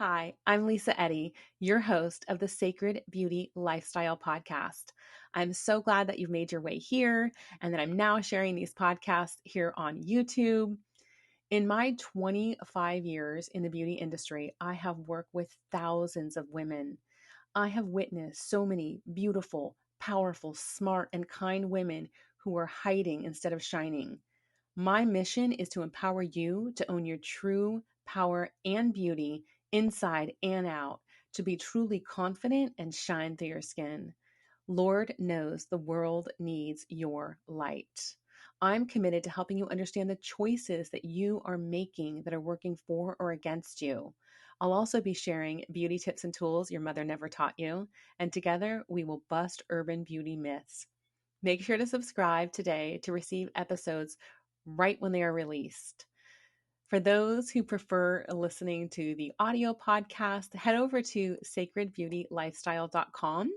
Hi, I'm Lisa Eddy, your host of the Sacred Beauty Lifestyle Podcast. I'm so glad that you've made your way here and that I'm now sharing these podcasts here on YouTube. In my 25 years in the beauty industry, I have worked with thousands of women. I have witnessed so many beautiful, powerful, smart, and kind women who are hiding instead of shining. My mission is to empower you to own your true power and beauty inside and out, to be truly confident and shine through your skin. Lord knows the world needs your light. I'm committed to helping you understand the choices that you are making that are working for or against you. I'll also be sharing beauty tips and tools your mother never taught you, and together we will bust urban beauty myths. Make sure to subscribe today to receive episodes right when they are released. For those who prefer listening to the audio podcast, head over to sacredbeautylifestyle.com.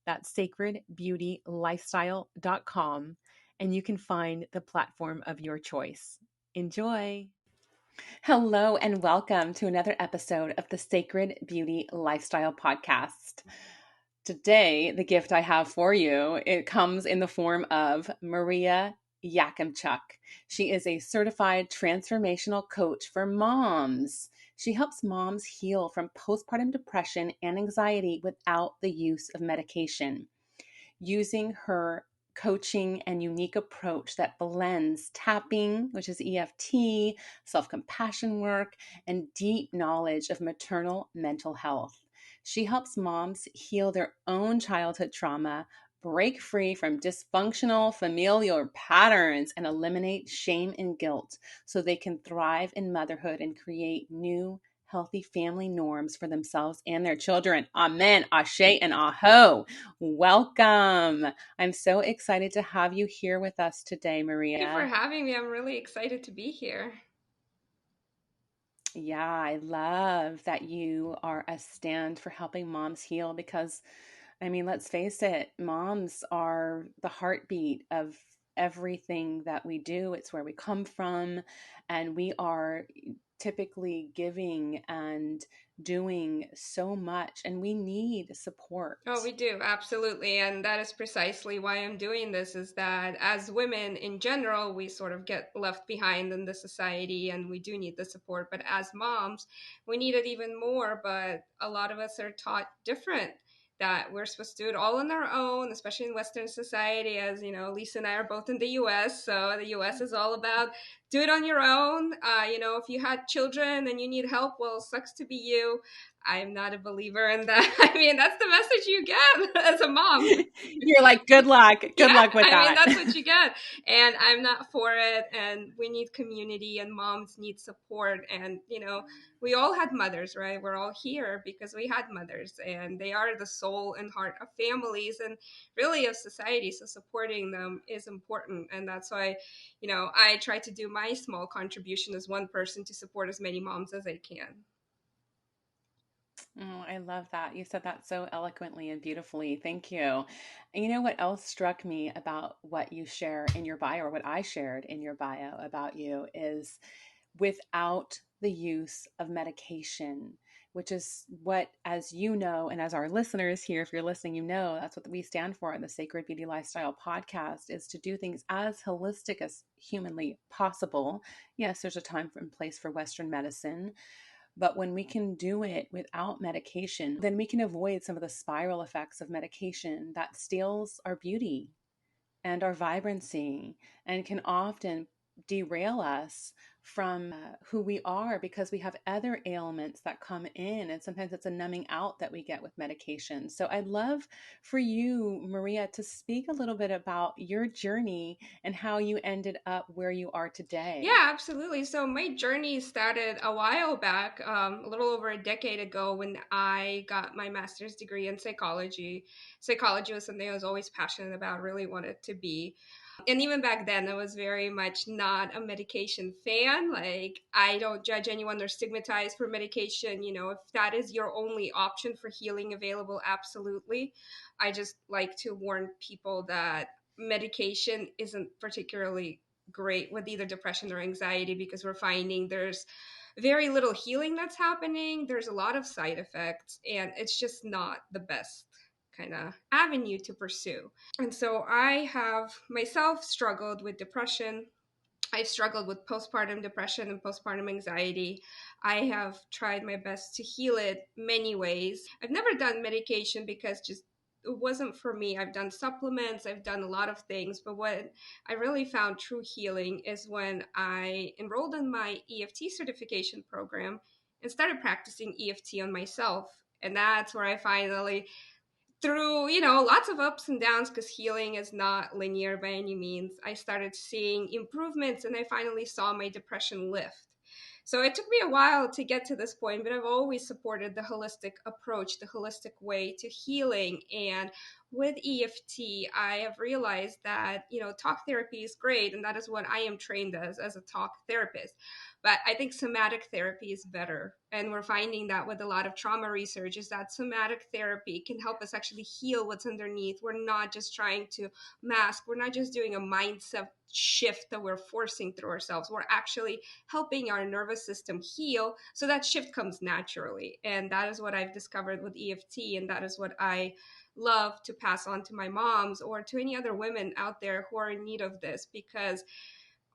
That's sacredbeautylifestyle.com, and you can find the platform of your choice. Enjoy. Hello, and welcome to another episode of the Sacred Beauty Lifestyle Podcast. Today, the gift I have for you, it comes in the form of Maria Yakimchuk. She is a certified transformational coach for moms. She helps moms heal from postpartum depression and anxiety without the use of medication. Using her coaching and unique approach that blends tapping, which is EFT, self-compassion work, and deep knowledge of maternal mental health. She helps moms heal their own childhood trauma, break free from dysfunctional familial patterns, and eliminate shame and guilt so they can thrive in motherhood and create new, healthy family norms for themselves and their children. Amen, ashe, and aho. Welcome. I'm so excited to have you here with us today, Maria. Thank you for having me. I'm really excited to be here. Yeah, I love that you are a stand for helping moms heal because, I mean, let's face it, moms are the heartbeat of everything that we do. It's where we come from, and we are typically giving and doing so much, and we need support. Oh, we do, absolutely. And that is precisely why I'm doing this, is that as women in general, we sort of get left behind in the society and we do need the support. But as moms, we need it even more. But a lot of us are taught different, that we're supposed to do it all on our own, especially in Western society. As you know, Lisa and I are both in the US. So the US is all about do it on your own. If you had children and you need help, well, sucks to be you. I'm not a believer in that. I mean, that's the message you get as a mom. You're like, good luck. Good luck with that. I mean, that's what you get. And I'm not for it. And we need community, and moms need support. And, we all had mothers, right? We're all here because we had mothers, and they are the soul and heart of families and really of society. So supporting them is important. And that's why, I try to do my small contribution as one person to support as many moms as I can. Oh, I love that. You said that so eloquently and beautifully. Thank you. And you know what else struck me about what you share in your bio, or what I shared in your bio about you, is without the use of medication, which is what, as you know, and as our listeners here, if you're listening, you know, that's what we stand for in the Sacred Beauty Lifestyle Podcast, is to do things as holistic as humanly possible. Yes, there's a time and place for Western medicine, but when we can do it without medication, then we can avoid some of the spiral effects of medication that steals our beauty and our vibrancy and can often derail us from who we are, because we have other ailments that come in, and sometimes it's a numbing out that we get with medication. So I'd love for you, Maria, to speak a little bit about your journey and how you ended up where you are today. Yeah, absolutely. So my journey started a while back, a little over a decade ago, when I got my master's degree in psychology. Psychology was something I was always passionate about, really wanted to be. And even back then, I was very much not a medication fan. Like, I don't judge anyone or stigmatize for medication. If that is your only option for healing available, absolutely. I just like to warn people that medication isn't particularly great with either depression or anxiety, because we're finding there's very little healing that's happening. There's a lot of side effects, and it's just not the best kind of avenue to pursue. And so I have myself struggled with depression. I've struggled with postpartum depression and postpartum anxiety. I have tried my best to heal it many ways. I've never done medication because just it wasn't for me. I've done supplements, I've done a lot of things, but what I really found true healing is when I enrolled in my EFT certification program and started practicing EFT on myself. And that's where I finally, through lots of ups and downs, because healing is not linear by any means, I started seeing improvements, and I finally saw my depression lift. So it took me a while to get to this point, but I've always supported the holistic approach, the holistic way to healing. And with EFT, I have realized that talk therapy is great, and that is what I am trained as a talk therapist. But I think somatic therapy is better. And we're finding that with a lot of trauma research, is that somatic therapy can help us actually heal what's underneath. We're not just trying to mask. We're not just doing a mindset shift that we're forcing through ourselves. We're actually helping our nervous system heal, so that shift comes naturally. And that is what I've discovered with EFT. And that is what I love to pass on to my moms or to any other women out there who are in need of this, because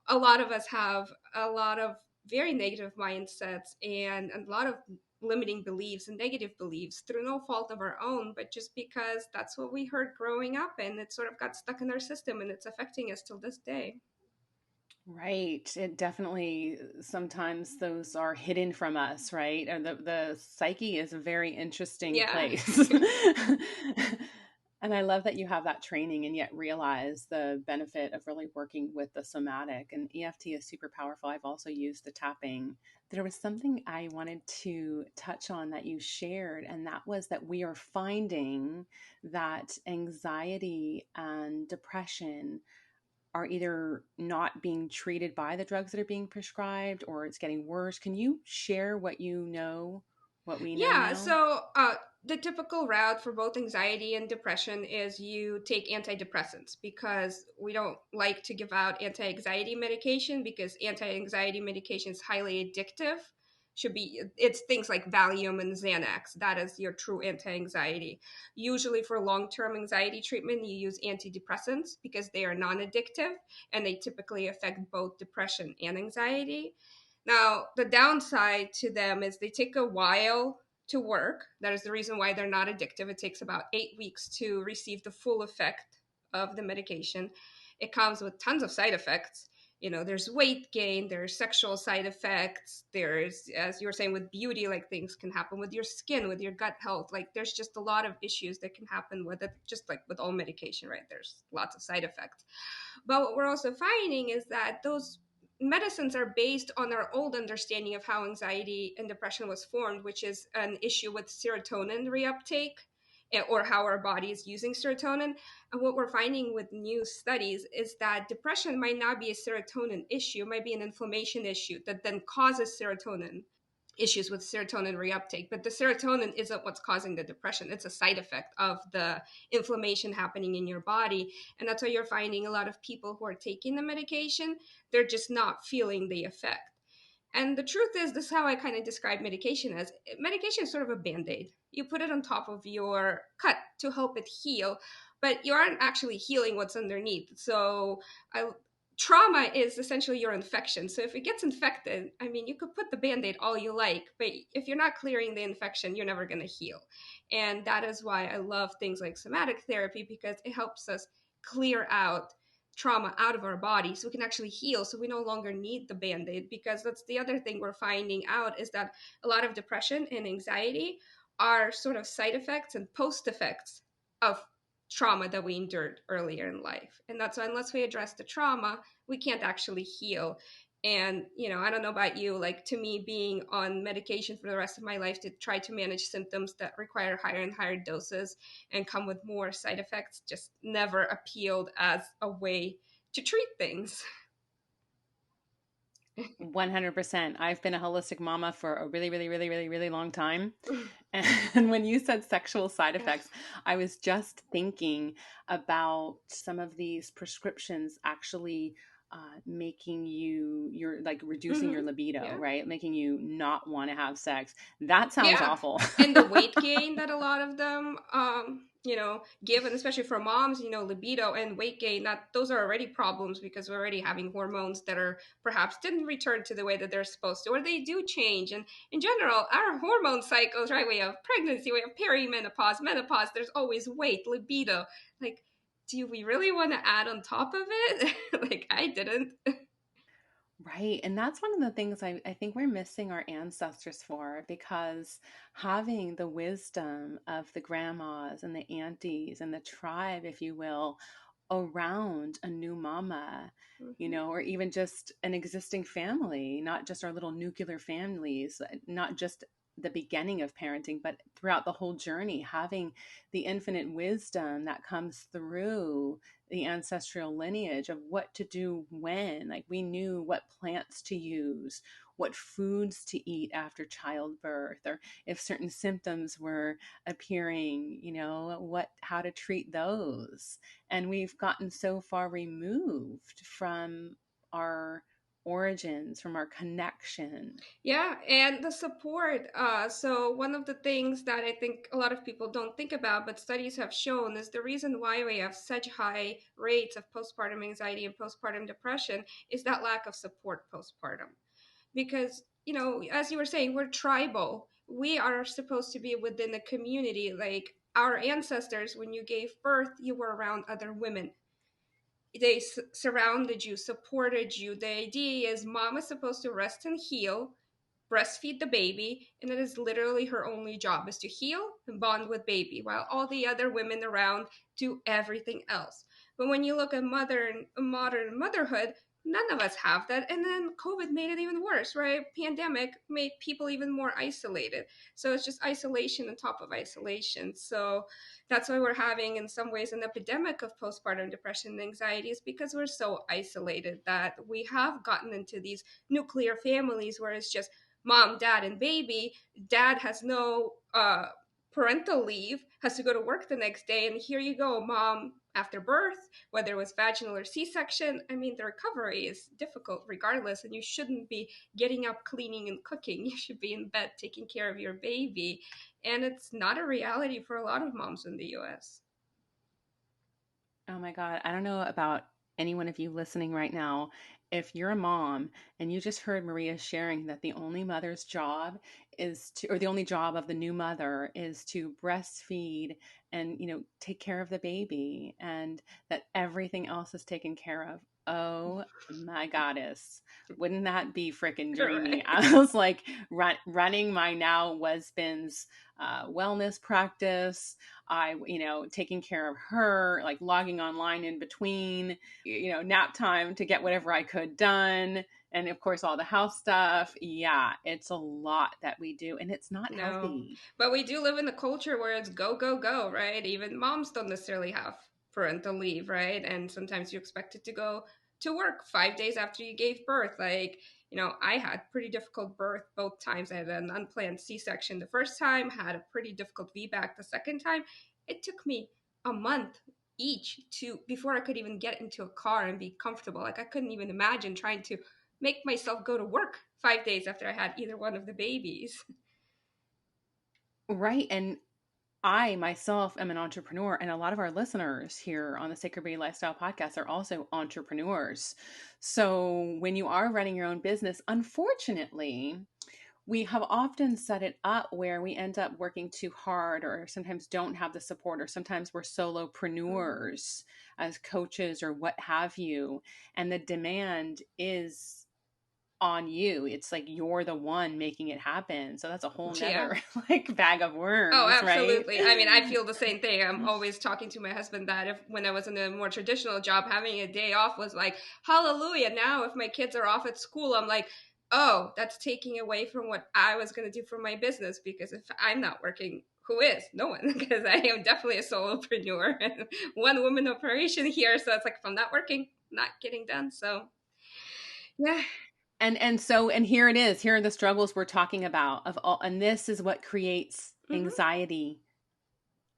a lot of us have a lot of very negative mindsets and a lot of limiting beliefs and negative beliefs through no fault of our own, but just because that's what we heard growing up, and it sort of got stuck in our system, and it's affecting us till this day. Right. It definitely, sometimes those are hidden from us, right? Or the psyche is a very interesting Yeah. place. And I love that you have that training and yet realize the benefit of really working with the somatic. And EFT is super powerful. I've also used the tapping. There was something I wanted to touch on that you shared, and that was that we are finding that anxiety and depression are either not being treated by the drugs that are being prescribed, or it's getting worse. Can you share what we know Yeah, now? so the typical route for both anxiety and depression is you take antidepressants, because we don't like to give out anti-anxiety medication, because anti-anxiety medication is highly addictive. It's things like Valium and Xanax. That is your true anti-anxiety. Usually for long-term anxiety treatment, you use antidepressants because they are non-addictive, and they typically affect both depression and anxiety. Now, the downside to them is they take a while to work. That is the reason why they're not addictive. It takes about 8 weeks to receive the full effect of the medication. It comes with tons of side effects. There's weight gain, there's sexual side effects, there's, as you were saying, with beauty, like things can happen with your skin, with your gut health. Like there's just a lot of issues that can happen with it, just like with all medication, right? There's lots of side effects. But what we're also finding is that those medicines are based on our old understanding of how anxiety and depression was formed, which is an issue with serotonin reuptake, or how our body is using serotonin. And what we're finding with new studies is that depression might not be a serotonin issue, it might be an inflammation issue that then causes serotonin issues with serotonin reuptake. But the serotonin isn't what's causing the depression. It's a side effect of the inflammation happening in your body. And that's why you're finding a lot of people who are taking the medication, they're just not feeling the effect. And the truth is, this is how I kind of describe medication as: medication is sort of a band aid. You put it on top of your cut to help it heal, but you aren't actually healing what's underneath. So, trauma is essentially your infection. So, if it gets infected, I mean, you could put the band aid all you like, but if you're not clearing the infection, you're never going to heal. And that is why I love things like somatic therapy, because it helps us clear out trauma out of our body so we can actually heal, so we no longer need the band-aid. Because that's the other thing we're finding out, is that a lot of depression and anxiety are sort of side effects and post effects of trauma that we endured earlier in life. And that's why, unless we address the trauma, we can't actually heal. And I don't know about you, like, to me, being on medication for the rest of my life to try to manage symptoms that require higher and higher doses and come with more side effects just never appealed as a way to treat things. 100%. I've been a holistic mama for a really, really, really, really, really long time. And when you said sexual side effects, I was just thinking about some of these prescriptions actually making you're like reducing your Mm-hmm. libido, Yeah. right? Making you not want to have sex. That sounds Yeah. awful. And the weight gain that a lot of them, give, and especially for moms, libido and weight gain, that those are already problems because we're already having hormones that are perhaps didn't return to the way that they're supposed to, or they do change. And in general, our hormone cycles, right? We have pregnancy, we have perimenopause, menopause, there's always weight, libido. Like, do we really want to add on top of it? Like, I didn't. Right. And that's one of the things I think we're missing our ancestors for, because having the wisdom of the grandmas and the aunties and the tribe, if you will, around a new mama, Mhm. or even just an existing family, not just our little nuclear families, not just the beginning of parenting, but throughout the whole journey, having the infinite wisdom that comes through the ancestral lineage of what to do when. Like, we knew what plants to use, what foods to eat after childbirth, or if certain symptoms were appearing, how to treat those. And we've gotten so far removed from our origins, from our connection. Yeah, and the support. So one of the things that I think a lot of people don't think about, but studies have shown, is the reason why we have such high rates of postpartum anxiety and postpartum depression is that lack of support postpartum. Because, as you were saying, we're tribal. We are supposed to be within a community. Like our ancestors, when you gave birth, you were around other women. They surrounded you, supported you. The idea is mom is supposed to rest and heal, breastfeed the baby, and it is literally her only job is to heal and bond with baby while all the other women around do everything else. But when you look at modern motherhood, none of us have that. And then COVID made it even worse, right? Pandemic made people even more isolated. So it's just isolation on top of isolation. So that's why we're having, in some ways, an epidemic of postpartum depression and anxiety, is because we're so isolated that we have gotten into these nuclear families where it's just mom, dad, and baby. Dad has no parental leave, has to go to work the next day, and here you go, mom, after birth, whether it was vaginal or C-section. I mean, the recovery is difficult regardless, and you shouldn't be getting up, cleaning, and cooking. You should be in bed taking care of your baby, and it's not a reality for a lot of moms in the US. Oh my God. I don't know about anyone of you listening right now. If you're a mom and you just heard Maria sharing that the only mother's job is to, or the only job of the new mother is to breastfeed and, take care of the baby, and that everything else is taken care of. Oh my goddess. Wouldn't that be freaking dreamy? Correct. I was like running my now husband's wellness practice. Taking care of her, like logging online in between, nap time to get whatever I could done. And of course, all the house stuff. Yeah, it's a lot that we do, and it's not No, healthy. but we do live in a culture where it's go, go, go, right? Even moms don't necessarily have parental leave, right? And sometimes you expect it to go to work 5 days after you gave birth. Like, I had pretty difficult birth both times. I had an unplanned C-section the first time, had a pretty difficult VBAC the second time. It took me a month each to before I could even get into a car and be comfortable. Like I couldn't even imagine trying to make myself go to work 5 days after I had either one of the babies. Right. And I myself am an entrepreneur, and a lot of our listeners here on the Sacred Beauty Lifestyle podcast are also entrepreneurs. So when you are running your own business, unfortunately, we have often set it up where we end up working too hard, or sometimes don't have the support, or sometimes we're Mhm. solopreneurs as coaches or what have you. And the demand is on you. It's like you're the one making it happen. So that's a whole Yeah. nother like bag of Oh, worms, right? absolutely. I mean, I feel the same thing. I'm always talking to my husband that if when I was in a more traditional job, having a day off was like, hallelujah. Now, if my kids are off at school, I'm like, oh, that's taking away from what I was going to do for my business. Because if I'm not working, who is? No one. Because I am definitely a solopreneur and one woman operation here. So it's like, if I'm not working, not getting done. So, yeah. And here it is. Here are the struggles we're talking about of all, and this is what creates Hmm. anxiety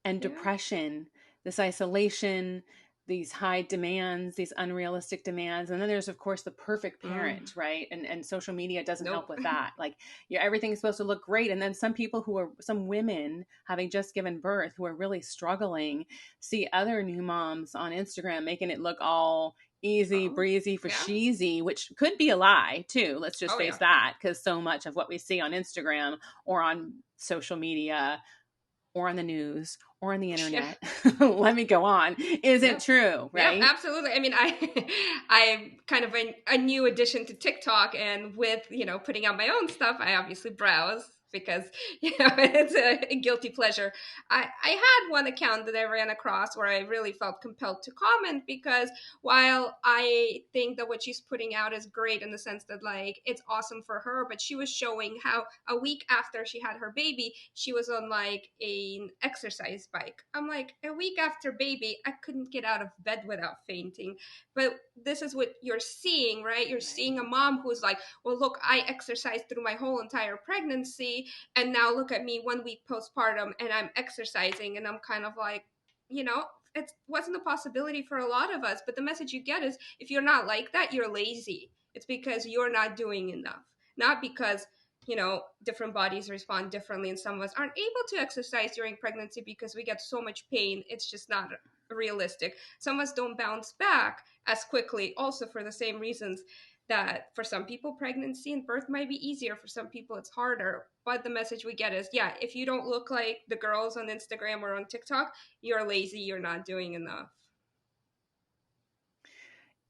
and Yeah. depression, this isolation, these high demands, these unrealistic demands. And then there's, of course, the perfect Mm, parent, right? And social media doesn't help nope. with that. Like, everything's supposed to look great. And then some women having just given birth who are really struggling see other new moms on Instagram making it look all easy Oh, breezy for yeah. sheezy, which could be a lie too. Let's just Oh, face yeah. that, because so much of what we see on Instagram or on social media or on the news or on the Yeah. internet, let me go on, isn't Yep. true, Yep, right? absolutely. I mean, I'm kind of a new addition to TikTok, and with putting out my own stuff, I obviously browse because it's a guilty pleasure. I had one account that I ran across where I really felt compelled to comment, because while I think that what she's putting out is great in the sense that, like, it's awesome for her, but she was showing how a week after she had her baby, she was on like an exercise bike. I'm like, a week after baby, I couldn't get out of bed without fainting. But this is what you're seeing, right? You're seeing a Right. mom who's like, well, look, I exercised through my whole entire pregnancy, and now look at me 1 week postpartum and I'm exercising. And I'm kind of like, you know, it wasn't a possibility for a lot of us. But the message you get is, if you're not like that, you're lazy. It's because you're not doing enough, not because different bodies respond differently, and some of us aren't able to exercise during pregnancy because we get so much pain. It's just not realistic. Some of us don't bounce back as quickly, also for the same reasons that for some people pregnancy and birth might be easier, for some people it's harder. But the message we get is, yeah, if you don't look like the girls on Instagram or on TikTok, you're lazy, you're not doing enough.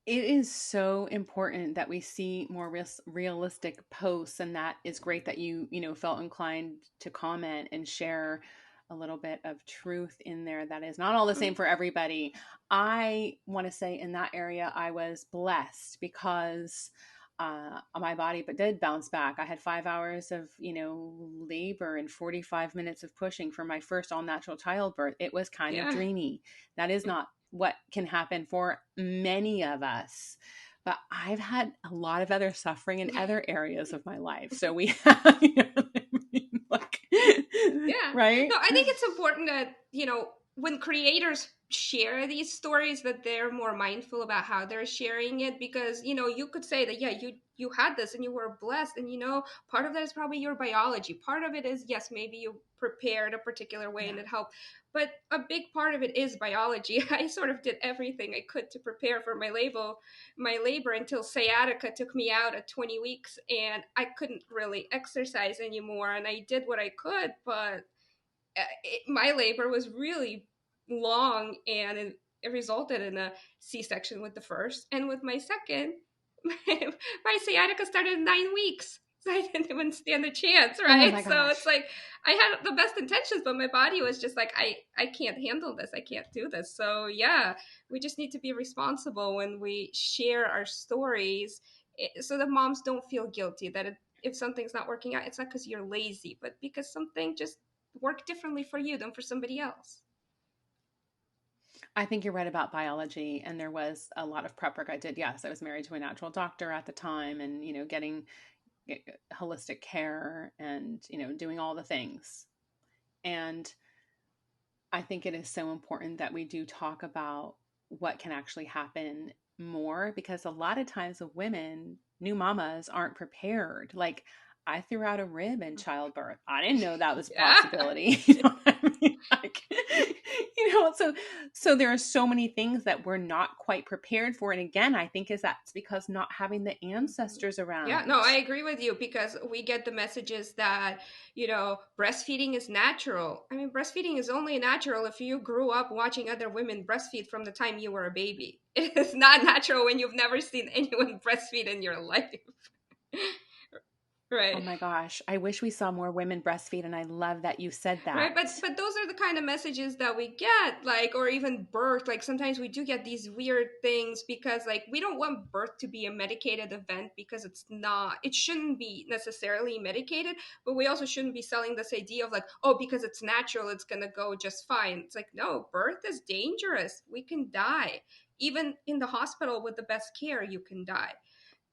It is so important that we see more realistic posts, and that is great that you felt inclined to comment and share a little bit of truth in there. That is not all the same Mm, for everybody. I want to say in that area I was blessed because my body but did bounce back. I had 5 hours of labor and 45 minutes of pushing for my first all natural childbirth. It was kind of yeah. dreamy. That is not what can happen for many of us. But I've had a lot of other suffering in other areas of my life. So we have, what I mean? Like, Yeah. right? No, I think it's important that, when creators share these stories, that they're more mindful about how they're sharing it, because, you could say that, yeah, you had this and you were blessed, and part of that is probably your biology. Part of it is, yes, maybe you prepared a particular way Yeah. and it helped. But a big part of it is biology. I sort of did everything I could to prepare for my labor until sciatica took me out at 20 weeks, and I couldn't really exercise anymore. And I did what I could, but my labor was really long, and it resulted in a C-section with the first. And with my second, my sciatica started in 9 weeks. So I didn't even stand a chance, Oh right? my So it's gosh. like, I had the best intentions, but my body was just like, I can't handle this. I can't do this. So yeah, we just need to be responsible when we share our stories, so that moms don't feel guilty that if something's not working out, it's not because you're lazy, but because something just worked differently for you than for somebody else. I think you're right about biology. And there was a lot of prep work I did. Yes, I was married to a natural doctor at the time, and, getting holistic care and, doing all the things. And I think it is so important that we do talk about what can actually happen more, because a lot of times with women, new mamas aren't prepared. Like, I threw out a rib in childbirth. I didn't know that was a Yeah. possibility. You know what I mean? Like, so there are so many things that we're not quite prepared for. And again, I think that's because not having the ancestors Yeah, no, around. I agree with you, because we get the messages that, breastfeeding is natural. I mean, breastfeeding is only natural if you grew up watching other women breastfeed from the time you were a baby. It is not natural when you've never seen anyone breastfeed in your life. Oh Right. my gosh, I wish we saw more women breastfeed, and I love that you said Right, but that. but those are the kind of messages that we get, like, or even birth. Like, sometimes we do get these weird things, because, like, we don't want birth to be a medicated event, because it shouldn't be necessarily medicated. But we also shouldn't be selling this idea of, like, oh, because it's natural, it's gonna go just fine. It's like, no, birth is dangerous. We can die. Even in the hospital with the best care, you can die.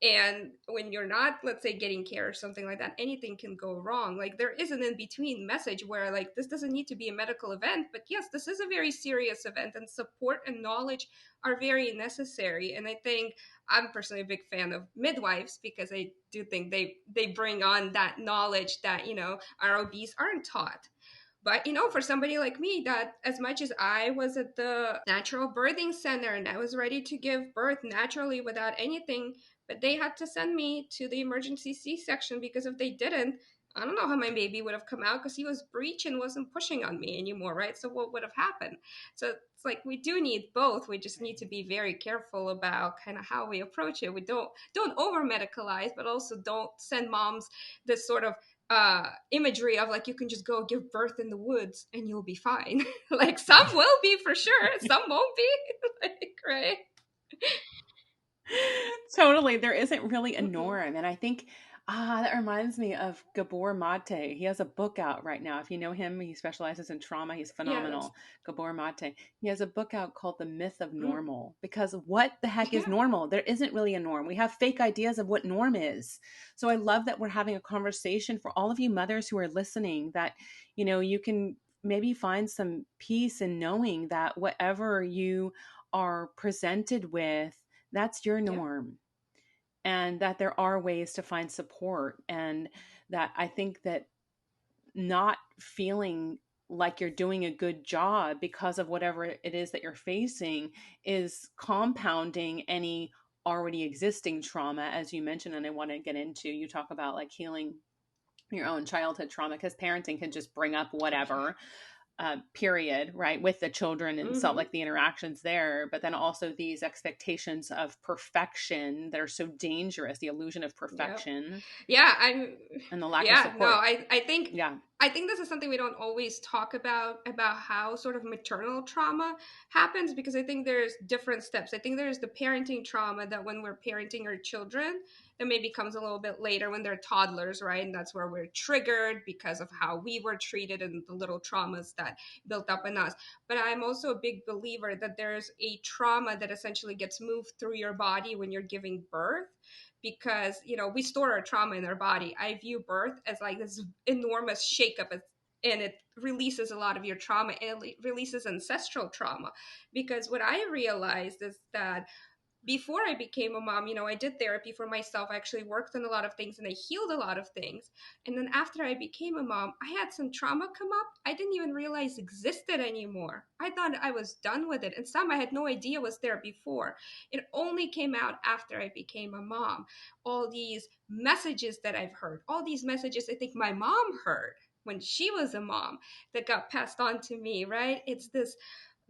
And when you're not, let's say, getting care or something like that, anything can go wrong. Like, there is an in between message where, like, this doesn't need to be a medical event, but yes, this is a very serious event, and support and knowledge are very necessary. And I think I'm personally a big fan of midwives, because I do think they bring on that knowledge that, our OBs aren't taught. But, for somebody like me, that as much as I was at the natural birthing center and I was ready to give birth naturally without anything, but they had to send me to the emergency C-section, because if they didn't, I don't know how my baby would have come out, because he was breech and wasn't pushing on me anymore, right? So what would have happened? So it's like, we do need both. We just need to be very careful about kind of how we approach it. We don't over medicalize, but also don't send moms this sort of imagery of, like, you can just go give birth in the woods and you'll be fine. Like, some will be for sure, some won't be. Like, right? Totally. There isn't really a Mm-hmm. norm. And I think, that reminds me of Gabor Mate. He has a book out right now. If you know him, he specializes in trauma. He's Yeah, that's phenomenal. Gabor Mate. He has a book out called The Myth of mm, Normal, because what the heck is yeah, normal? There isn't really a norm. We have fake ideas of what norm is. So I love that we're having a conversation for all of you mothers who are listening, that, you can maybe find some peace in knowing that whatever you are presented with, that's your yeah, norm, and that there are ways to find support, and that I think that not feeling like you're doing a good job because of whatever it is that you're facing is compounding any already existing trauma, as you mentioned. And I want to get into, you talk about like healing your own childhood trauma, because parenting can just bring up whatever, period, right, with the children and so mm-hmm. like the interactions there, but then also these expectations of perfection that are so dangerous, the illusion of Yep. perfection Yeah, I'm and the lack of yeah, no, support. Yeah. I think this is something we don't always talk about how sort of maternal trauma happens, because I think there's different steps. I think there's the parenting trauma, that when we're parenting our children, that maybe comes a little bit later when they're toddlers, right? And that's where we're triggered because of how we were treated and the little traumas that built up in us. But I'm also a big believer that there's a trauma that essentially gets moved through your body when you're giving birth, because we store our trauma in our body. I view birth as like this enormous shakeup, and it releases a lot of your trauma, and it releases ancestral trauma. Because what I realized is that before I became a mom, I did therapy for myself. I actually worked on a lot of things and I healed a lot of things. And then after I became a mom, I had some trauma come up I didn't even realize existed anymore. I thought I was done with it. And some I had no idea was there before. It only came out after I became a mom. All these messages that I've heard, all these messages I think my mom heard when she was a mom, that got passed on to me, right? It's this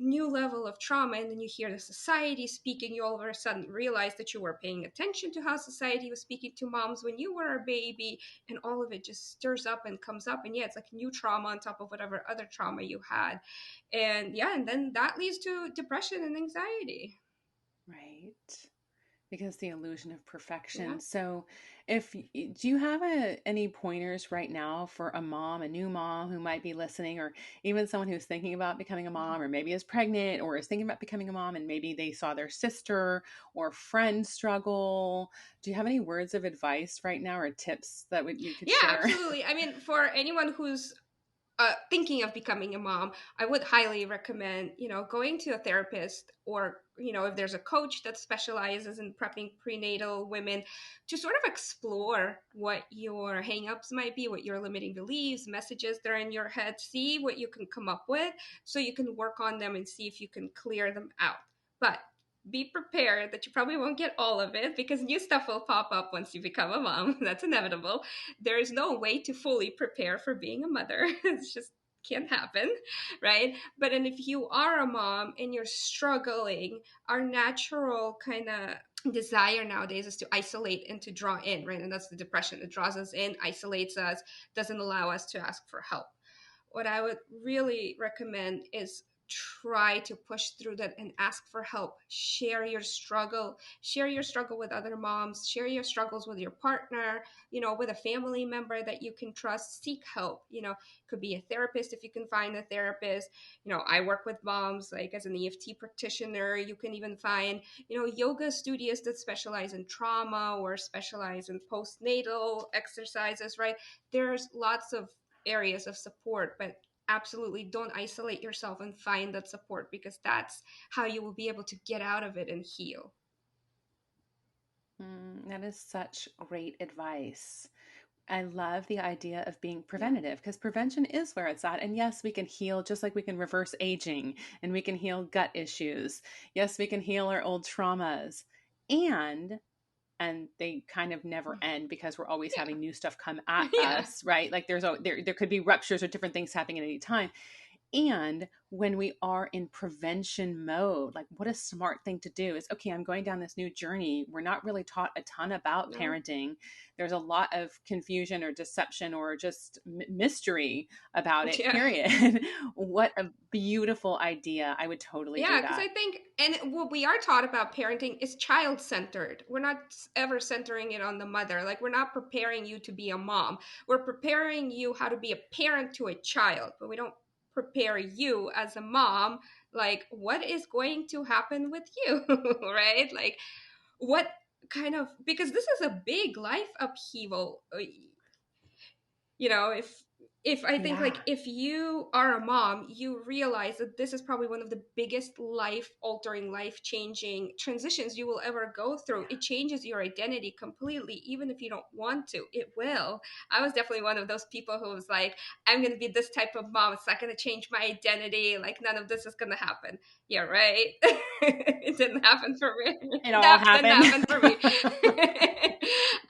new level of trauma, and then you hear the society speaking. You all of a sudden realize that you were paying attention to how society was speaking to moms when you were a baby, and all of it just stirs up and comes up, and yeah, it's like new trauma on top of whatever other trauma you had. And yeah, and then that leads to depression and anxiety. Right. Because the illusion of Yeah. perfection. So, if do you have any pointers right now for a mom, a new mom who might be listening, or even someone who's thinking about becoming a mom, or maybe is pregnant, or is thinking about becoming a mom, and maybe they saw their sister or friend struggle? Do you have any words of advice right now, or tips that you could Yeah, share? absolutely. I mean, for anyone who's thinking of becoming a mom, I would highly recommend, going to a therapist, or, if there's a coach that specializes in prepping prenatal women, to sort of explore what your hangups might be, what your limiting beliefs, messages that are in your head, see what you can come up with so you can work on them and see if you can clear them out. But be prepared that you probably won't get all of it, because new stuff will pop up once you become a mom. That's inevitable. There is no way to fully prepare for being a mother. It's just can't happen, right? But and if you are a mom and you're struggling, our natural kind of desire nowadays is to isolate and to draw in, right? And that's the depression. It draws us in, isolates us, doesn't allow us to ask for help. What I would really recommend is try to push through that and ask for help. Share your struggle with other moms, share your struggles with your partner, with a family member that you can trust. Seek help. It could be a therapist if you can find a therapist. I work with moms like as an EFT practitioner. You can even find yoga studios that specialize in trauma or specialize in postnatal exercises, right? There's lots of areas of support, but absolutely don't isolate yourself and find that support, because that's how you will be able to get out of it and heal. That is such great advice. I love the idea of being Yeah. preventative, because prevention is where it's at. And yes, we can heal just like we can reverse aging and we can heal gut issues. Yes, we can heal our old traumas. And they kind of never end because we're always Yeah. having new stuff come at Yeah. us, right? Like there could be ruptures or different things happening at any time. And when we are in prevention mode, like what a smart thing to do is, okay, I'm going down this new journey. We're not really taught a ton about No. parenting. There's a lot of confusion or deception or just mystery about it, Yeah. period. What a beautiful idea. I would totally do Yeah, because that. I think, and what we are taught about parenting is child centered. We're not ever centering it on the mother. Like, we're not preparing you to be a mom. We're preparing you how to be a parent to a child, but we don't prepare you as a mom. Like, what is going to happen with you, right? Like, what kind of, because this is a big life upheaval. If I think, Yeah. like, if you are a mom, you realize that this is probably one of the biggest life altering, life changing transitions you will ever go through. It changes your identity completely, even if you don't want to. It will. I was definitely one of those people who was like, I'm going to be this type of mom, it's not going to change my identity, like none of this is going to happen. Yeah, right. It didn't happen for me. It all That didn't happened. happen for me.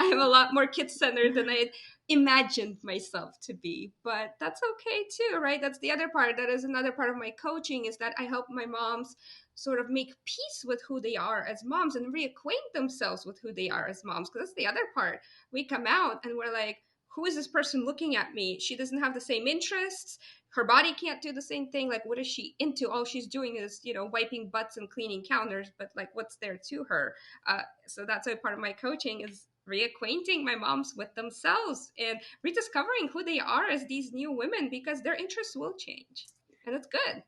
I'm a lot more kid centered than I imagined myself to be, but that's okay too, right? That's the other part. That is another part of my coaching, is that I help my moms sort of make peace with who they are as moms and reacquaint themselves with who they are as moms, because that's the other part. We come out and we're like, who is this person looking at me? She doesn't have the same interests, her body can't do the same thing. Like, what is she into? All she's doing is wiping butts and cleaning counters, but like, what's there to her? So that's a part of my coaching, is reacquainting my moms with themselves and rediscovering who they are as these new women, because their interests will change, and it's good.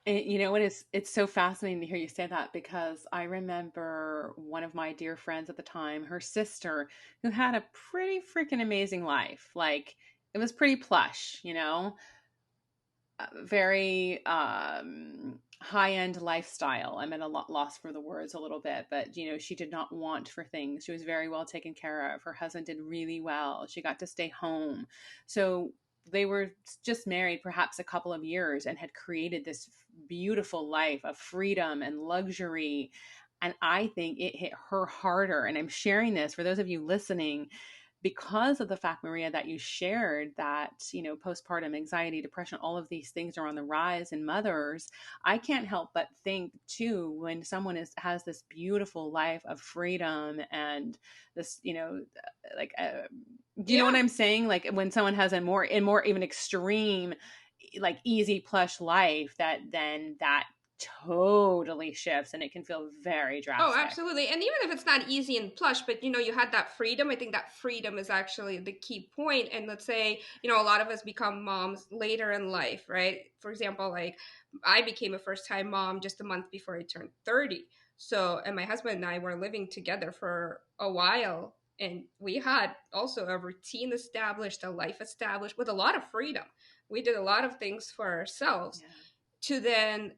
You know what is, it's so fascinating to hear you say that, because I remember one of my dear friends at the time, her sister, who had a pretty freaking amazing life. Like, it was pretty plush, very high end lifestyle. I'm at a loss for the words a little bit, but she did not want for things. She was very well taken care of. Her husband did really well. She got to stay home. So they were just married perhaps a couple of years and had created this beautiful life of freedom and luxury. And I think it hit her harder. And I'm sharing this for those of you listening because of the fact, Maria, that you shared that, postpartum anxiety, depression, all of these things are on the rise in mothers. I can't help but think too, when someone has this beautiful life of freedom and this, like, do you know what Yeah. I'm saying? Like, when someone has a more even extreme, like easy plush life, that totally shifts and it can feel very Oh, drastic. absolutely. And even if it's not easy and plush, but you had that freedom. I think that freedom is actually the key point. And let's say, a lot of us become moms later in life, right? For example, like, I became a first time mom just a month before I turned 30. So, and my husband and I were living together for a while. And we had also a routine established, a life established with a lot of freedom. We did a lot of things for ourselves, Yeah. to then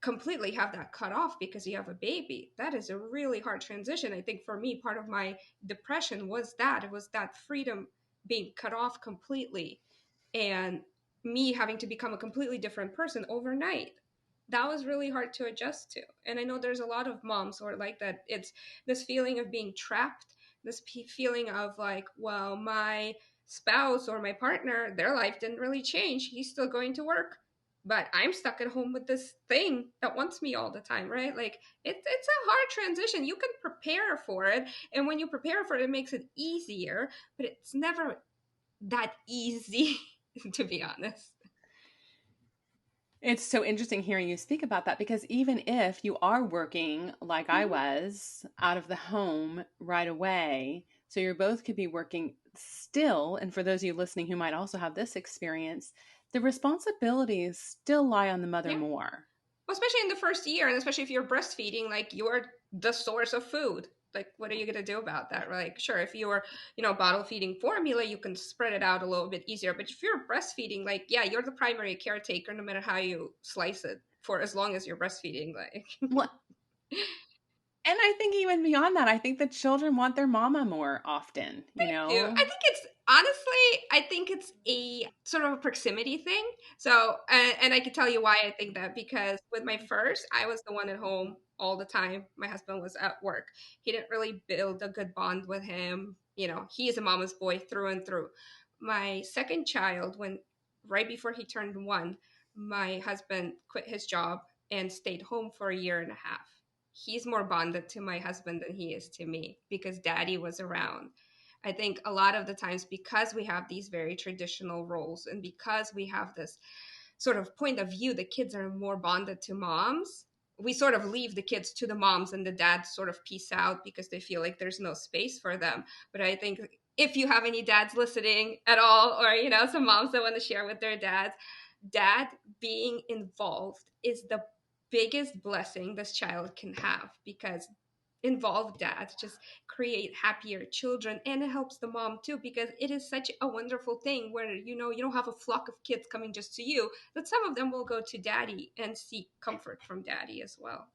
completely have that cut off because you have a baby. That is a really hard transition. I think for me, part of my depression was that it was that freedom being cut off completely, and me having to become a completely different person overnight. That was really hard to adjust to. And I know there's a lot of moms who are like that. It's this feeling of being trapped, this feeling of like, well, my spouse or my partner, their life didn't really change. He's still going to work, but I'm stuck at home with this thing that wants me all the time, right? Like, it's a hard transition. You can prepare for it, and when you prepare for it, it makes it easier, but it's never that easy, to be honest. It's so interesting hearing you speak about that because even if you are working like I Mhm. was out of the home right away, so you both could be working still, and for those of you listening who might also have this experience, the responsibilities still lie on the mother Yeah. more. Well, especially in the first year, and especially if you're breastfeeding, like you're the source of food. Like, what are you going to do about that? Like, sure, if you're, bottle feeding formula, you can spread it out a little bit easier. But if you're breastfeeding, like, yeah, you're the primary caretaker no matter how you slice it for as long as you're breastfeeding. Like, Well, and I think even beyond that, I think the children want their mama more often, you do. I know? think it's honestly, I think it's a sort of a proximity thing. So, and I can tell you why I think that because with my first, I was the one at home all the time. My husband was at work. He didn't really build a good bond with him. He is a mama's boy through and through. My second child, when right before he turned one, my husband quit his job and stayed home for a year and a half. He's more bonded to my husband than he is to me because daddy was around. I think a lot of the times because we have these very traditional roles and because we have this sort of point of view, the kids are more bonded to moms. We sort of leave the kids to the moms and the dads sort of peace out because they feel like there's no space for them. But I think if you have any dads listening at all, or, some moms that want to share with their dads, dad being involved is the biggest blessing this child can have because involved dads just create happier children, and it helps the mom too because it is such a wonderful thing where you don't have a flock of kids coming just to you, that some of them will go to daddy and seek comfort from daddy as well.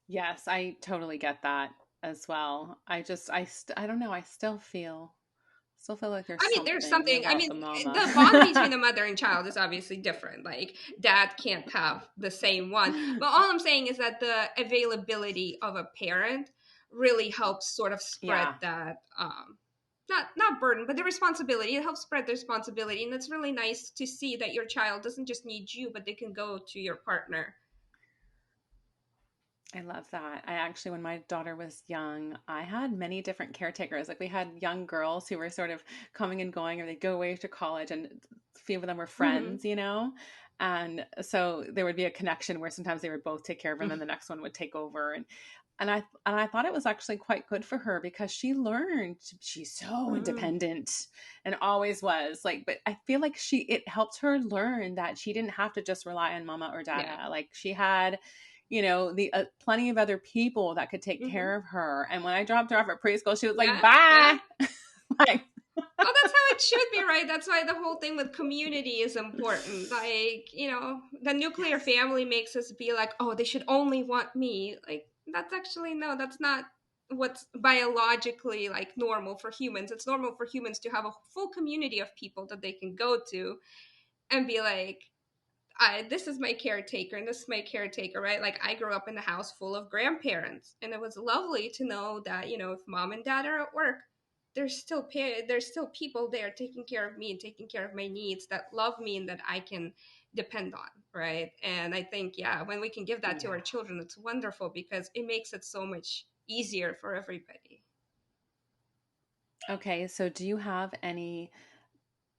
Yes, I totally get that as well. I don't know, I still feel like there's I mean, there's something something. I about mean, the mama. the bond between a mother and child is obviously different. Like, dad can't have the same one. But all I'm saying is that the availability of a parent really helps sort of spread Yeah, that not burden, but the responsibility. It helps spread the responsibility, and it's really nice to see that your child doesn't just need you, but they can go to your partner. I love that. I actually, when my daughter was young, I had many different caretakers. Like we had young girls who were sort of coming and going, or they'd go away to college, and a few of them were Mm-hmm. friends, you know? And so there would be a connection where sometimes they would both take care of them and the next one would take over. And I thought it was actually quite good for her because she learned she's so Mm-hmm. independent and always was like, but I feel like it helped her learn that she didn't have to just rely on mama or Yeah. dada. Like she had, the plenty of other people that could take Mm-hmm. care of her. And when I dropped her off at preschool, she was like, Yeah. Yeah. bye. Like, Oh, that's how it should be, right? That's why the whole thing with community is important. Like, the nuclear yes. family makes us be like, oh, they should only want me. Like, that's actually, no, that's not what's biologically like normal for humans. It's normal for humans to have a full community of people that they can go to and be like, this is my caretaker and this is my caretaker, right? Like, I grew up in a house full of grandparents, and it was lovely to know that, if mom and dad are at work, there's still people there taking care of me and taking care of my needs, that love me and that I can depend on, right? And I think, yeah, when we can give that to Yeah. our children, it's wonderful because it makes it so much easier for everybody. Okay. So do you have any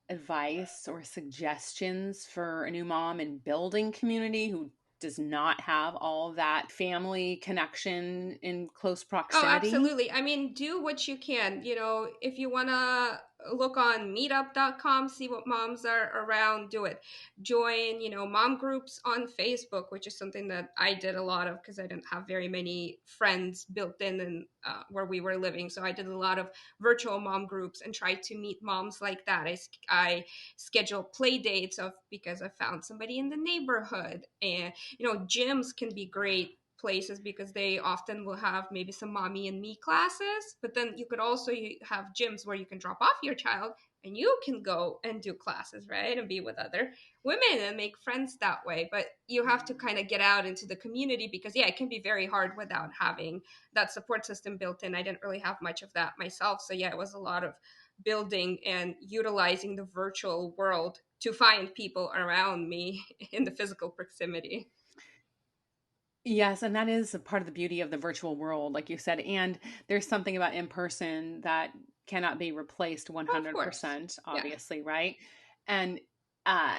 advice or suggestions for a new mom in building community who does not have all that family connection in close Oh, proximity? absolutely. I mean, do what you can. If you want to look on meetup.com, see what moms are around, do it. Join, mom groups on Facebook, which is something that I did a lot of because I didn't have very many friends built in where we were living. So I did a lot of virtual mom groups and tried to meet moms like that. I scheduled play dates because I found somebody in the neighborhood. And, gyms can be great places because they often will have maybe some mommy and me classes, but then you could also have gyms where you can drop off your child and you can go and do classes, right, and be with other women and make friends that way. But you have to kind of get out into the community because, yeah, it can be very hard without having that support system built in. I didn't really have much of that myself, so yeah, it was a lot of building and utilizing the virtual world to find people around me in the physical proximity. Yes, and that is a part of the beauty of the virtual world, like you said. And there's something about in person that cannot be replaced Oh, of course. 100%, Yeah. obviously, right? And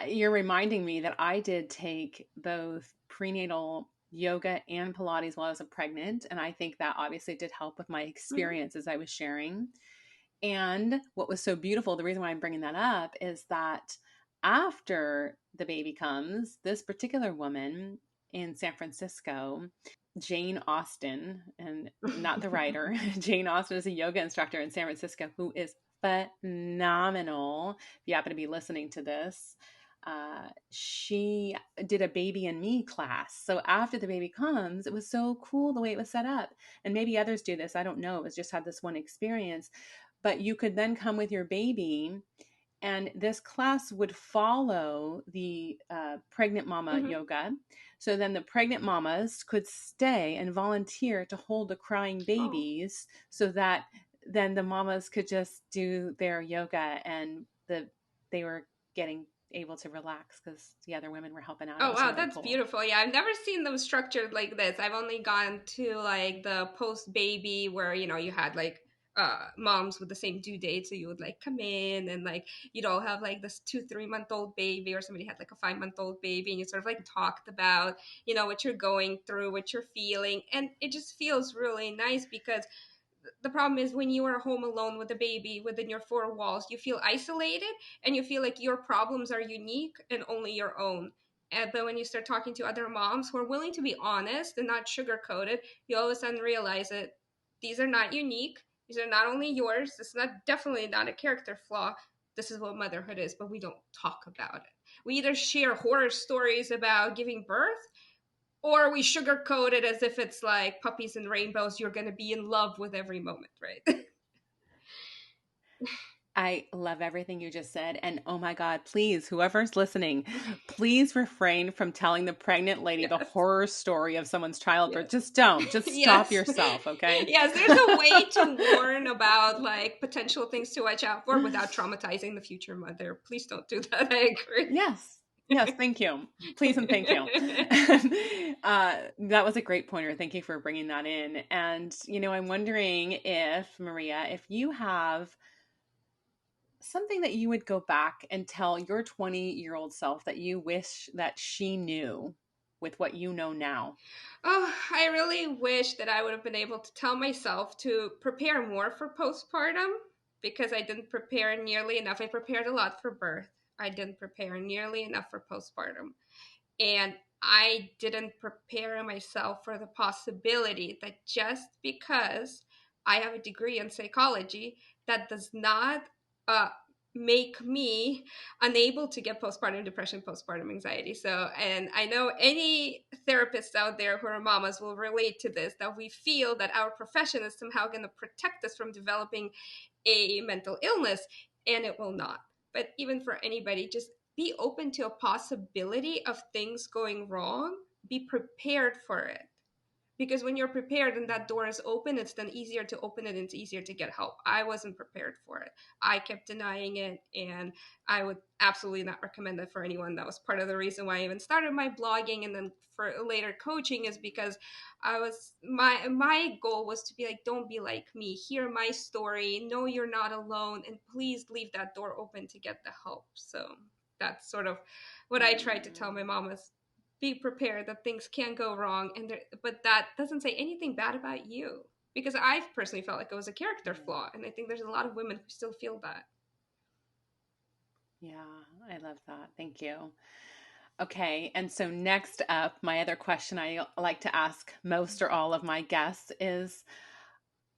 You're reminding me that I did take both prenatal yoga and Pilates while I was pregnant. And I think that obviously did help with my Mhm. experience as I was sharing. And what was so beautiful, the reason why I'm bringing that up is that after the baby comes, this particular woman in San Francisco, Jane Austen, and not the writer, Jane Austen is a yoga instructor in San Francisco who is phenomenal. If you happen to be listening to this, she did a baby and me class. So after the baby comes, it was so cool the way it was set up. And maybe others do this. I don't know. It was just had this one experience. But you could then come with your baby, and this class would follow the pregnant mama Mhm. yoga. So then the pregnant mamas could stay and volunteer to hold the crying Oh. babies so that then the mamas could just do their yoga, and they were getting able to relax because the other women were helping out. It Oh was wow, really that's cool. beautiful. Yeah, I've never seen them structured like this. I've only gone to like the post baby where you had like moms with the same due date, so you would like come in and like you'd all have like this 2 3 month old baby, or somebody had like a 5 month old baby, and you sort of like talked about what you're going through, what you're feeling, and it just feels really nice because the problem is when you are home alone with a baby within your four walls, you feel isolated and you feel like your problems are unique and only your own. But when you start talking to other moms who are willing to be honest and not sugarcoated, you all of a sudden realize that these are not unique. These are not only yours. This is not definitely not a character flaw. This is what motherhood is, but we don't talk about it. We either share horror stories about giving birth, or we sugarcoat it as if it's like puppies and rainbows. You're going to be in love with every moment, right? I love everything you just said. And oh my God, please, whoever's listening, please refrain from telling the pregnant lady the Yes. horror story of someone's childbirth. Yes. Just don't. Just stop Yes. yourself, okay? Yes, there's a way to warn about like potential things to watch out for without traumatizing the future mother. Please don't do that. I agree. Yes. Yes. Thank you. Please and thank you. That was a great pointer. Thank you for bringing that in. And, I'm wondering if, Maria, if you have something that you would go back and tell your 20-year-old self that you wish that she knew with what you know now. Oh, I really wish that I would have been able to tell myself to prepare more for postpartum because I didn't prepare nearly enough. I prepared a lot for birth. I didn't prepare nearly enough for postpartum. And I didn't prepare myself for the possibility that just because I have a degree in psychology, that does not uh, make me unable to get postpartum depression, postpartum anxiety. So, and I know any therapists out there who are mamas will relate to this, that we feel that our profession is somehow going to protect us from developing a mental illness, and it will not. But even for anybody, just be open to a possibility of things going wrong. Be prepared for it, because when you're prepared and that door is open, it's then easier to open it and it's easier to get help. I wasn't prepared for it. I kept denying it, and I would absolutely not recommend it for anyone. That was part of the reason why I even started my blogging and then for later coaching, is because my goal was to be like, don't be like me, hear my story, know you're not alone, and please leave that door open to get the help. So that's sort of what I tried to tell Mm, my mom, is be prepared that things can go wrong, and but that doesn't say anything bad about you, because I personally felt like it was a character yeah. flaw, and I think there's a lot of women who still feel that. Yeah, I love that. Thank you. Okay, and so next up, my other question I like to ask most or all of my guests is,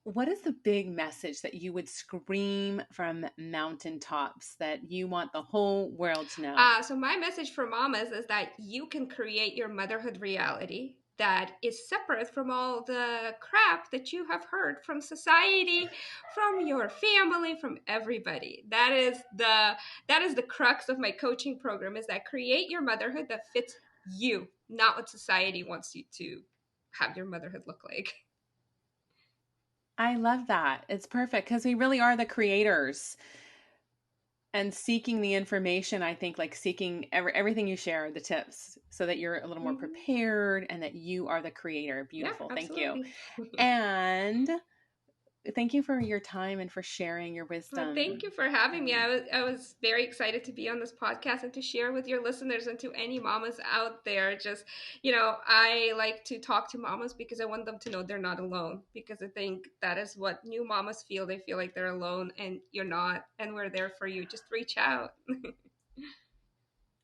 what is the big message that you would scream from mountaintops that you want the whole world to know? So my message for mamas is that you can create your motherhood reality that is separate from all the crap that you have heard from society, from your family, from everybody. That is the crux of my coaching program, is that create your motherhood that fits you, not what society wants you to have your motherhood look like. I love that. It's perfect because we really are the creators. And seeking the information, I think, like seeking everything you share, the tips, so that you're a little more Mhm. prepared and that you are the creator. Yeah, Beautiful. Thank you. absolutely. And Thank you for your time and for sharing your Well, thank wisdom. you for having me. Um, I was very excited to be on this podcast and to share with your listeners and to any mamas out there. Just, I like to talk to mamas because I want them to know they're not alone. Because I think that is what new mamas feel. They feel like they're alone, and you're not. And we're there for you. Just reach out.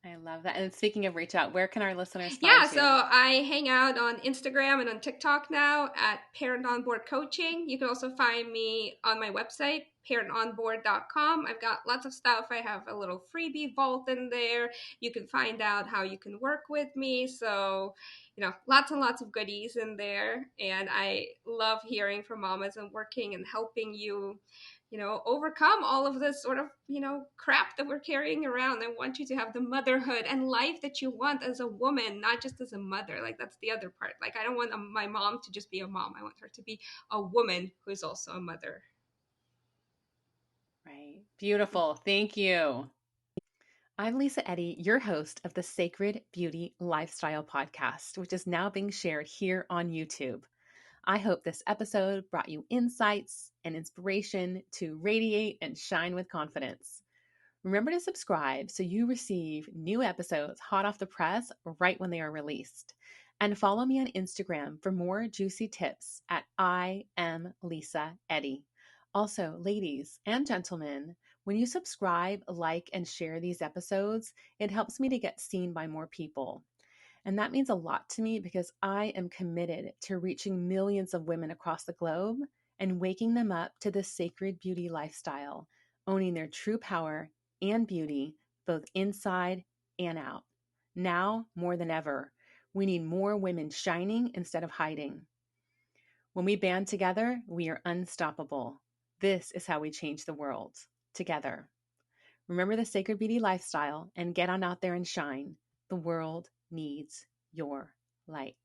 I love that. And speaking of reach out, where can our listeners Yeah, find so you? I hang out on Instagram and on TikTok now at Parent On Board Coaching. You can also find me on my website, parentonboard.com. I've got lots of stuff. I have a little freebie vault in there. You can find out how you can work with me. So, lots and lots of goodies in there. And I love hearing from mamas and working and helping you overcome all of this sort of, crap that we're carrying around. I want you to have the motherhood and life that you want as a woman, not just as a mother. Like, that's the other part. Like, I don't want my mom to just be a mom. I want her to be a woman who is also a mother. Right. Beautiful. Thank you. I'm Lisa Eddy, your host of the Sacred Beauty Lifestyle Podcast, which is now being shared here on YouTube. I hope this episode brought you insights and inspiration to radiate and shine with confidence. Remember to subscribe so you receive new episodes hot off the press right when they are released. And follow me on Instagram for more juicy tips at I am Lisa Eddy. Also, ladies and gentlemen, when you subscribe, like, and share these episodes, it helps me to get seen by more people. And that means a lot to me because I am committed to reaching millions of women across the globe and waking them up to the sacred beauty lifestyle, owning their true power and beauty, both inside and out. Now more than ever, we need more women shining instead of hiding. When we band together, we are unstoppable. This is how we change the world, together. Remember the sacred beauty lifestyle and get on out there and shine. The world needs your light.